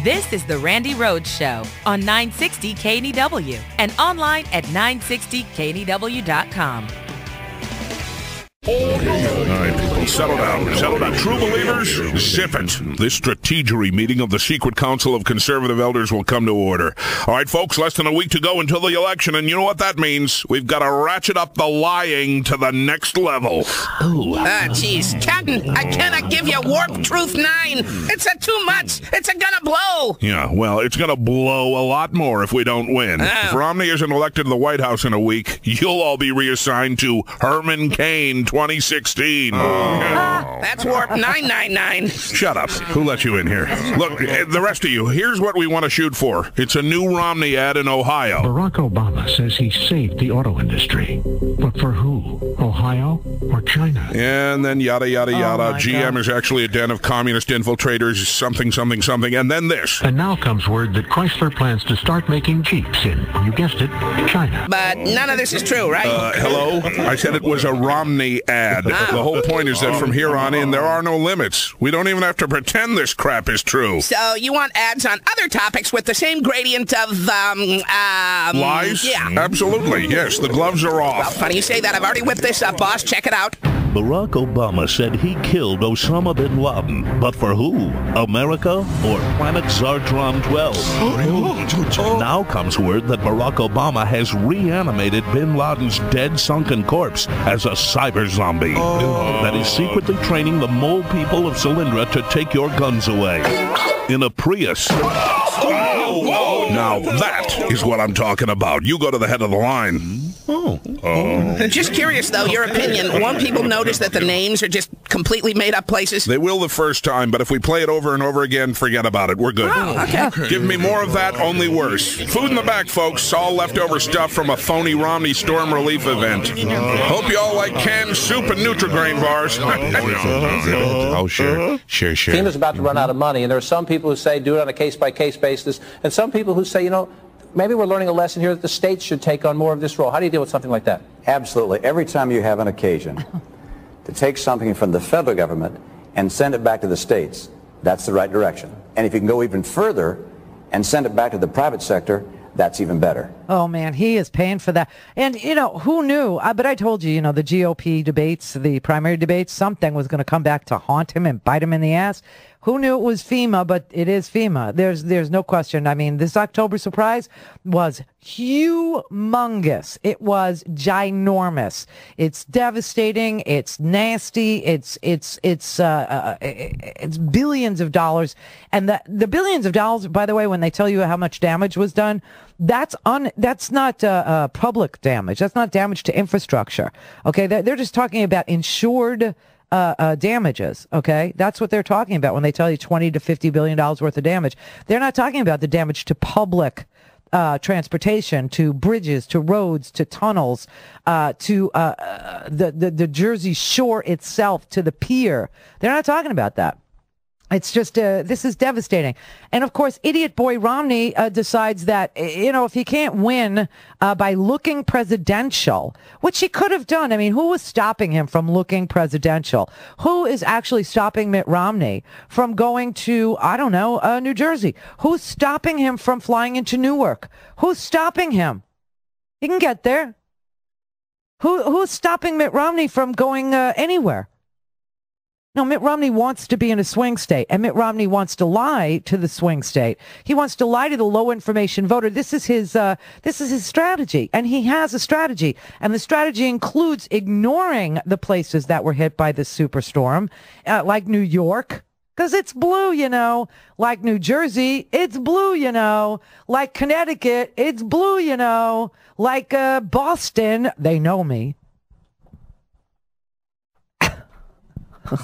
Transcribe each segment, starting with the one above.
This is the Randi Rhodes Show on 960 KNEW and online at 960KNEW.com. All right, people, settle down. Settle down. True believers, zip it. This strategery meeting of the Secret Council of Conservative Elders will come to order. All right, folks, less than a week to go until the election, and you know what that means. We've got to ratchet up the lying to the next level. Jeez. Captain, I cannot give you Warp Truth 9. It's too much. It's gonna blow. Yeah, well, it's gonna blow a lot more if we don't win. If Romney isn't elected to the White House in a week, you'll all be reassigned to Herman Cain 2016. That's Warp 999. Shut up. Who let you in here? Look, the rest of you, here's what we want to shoot for. It's a new Romney ad in Ohio. Barack Obama says he saved the auto industry. But for who? Ohio or China? And then yada, yada, yada. GM God. is actually a den of communist infiltrators, something, something, something. And then this. And now comes word that Chrysler plans to start making Jeeps in, you guessed it, China. But none of this is true, right? Hello? I said it was a Romney ad. The whole point is that from here on in, there are no limits. We don't even have to pretend this crap is true. So you want ads on other topics with the same gradient of, Lies? Yeah. Absolutely, yes. The gloves are Well, off. funny you say that. I've already whipped this up, boss. Check it out. Barack Obama said he killed Osama bin Laden. But for who? America or Planet Zartron 12? Now comes word that Barack Obama has reanimated bin Laden's dead, sunken corpse as a cyber zombie that is secretly training the mole people of Solyndra to take your guns away in a Prius. Now that is what I'm talking about. You go to the head of the line. Just curious, though, your opinion. Won't people notice that the names are just completely made-up places? They will the first time, but if we play it over and over again, forget about it. We're good. Okay. Give me more of that, only worse. Food in the back, folks. All leftover stuff from a phony Romney storm relief event. Hope you all like canned soup and Nutri-Grain bars. Oh, sure. FEMA's about to run out of money, and there are some people who say do it on a case-by-case basis, and some people who say, maybe we're learning a lesson here that the states should take on more of this role. How do you deal with something like that? Absolutely. Every time you have an occasion to take something from the federal government and send it back to the states, that's the right direction. And if you can go even further and send it back to the private sector, that's even better. Oh, man, he is paying for that. And, who knew? But I told you, the GOP debates, the primary debates, something was going to come back to haunt him and bite him in the ass. Who knew it was FEMA, but it is FEMA. There's no question. I mean, this October surprise was humongous. It was ginormous. It's devastating. It's nasty. It's billions of dollars. And the billions of dollars, by the way, when they tell you how much damage was done, that's not public damage. That's not damage to infrastructure. Okay, they're just talking about insured damages. Okay, that's what they're talking about when they tell you $20 to $50 billion worth of damage. They're not talking about the damage to public transportation, to bridges, to roads, to tunnels, to the Jersey Shore itself, to the pier. They're not talking about that. It's just, this is devastating. And of course, idiot boy Romney decides that, if he can't win by looking presidential, which he could have done. I mean, who was stopping him from looking presidential? Who is actually stopping Mitt Romney from going to, New Jersey? Who's stopping him from flying into Newark? Who's stopping him? He can get there. Who's stopping Mitt Romney from going anywhere? No, Mitt Romney wants to be in a swing state, and Mitt Romney wants to lie to the swing state. He wants to lie to the low information voter. This is his strategy, and he has a strategy, and the strategy includes ignoring the places that were hit by this superstorm, like New York, because it's blue, like New Jersey, it's blue, like Connecticut, it's blue, like Boston, they know me.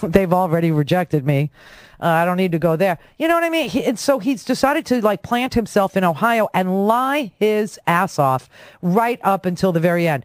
They've already rejected me. I don't need to go there. You know what I mean? And so he's decided to plant himself in Ohio and lie his ass off right up until the very end.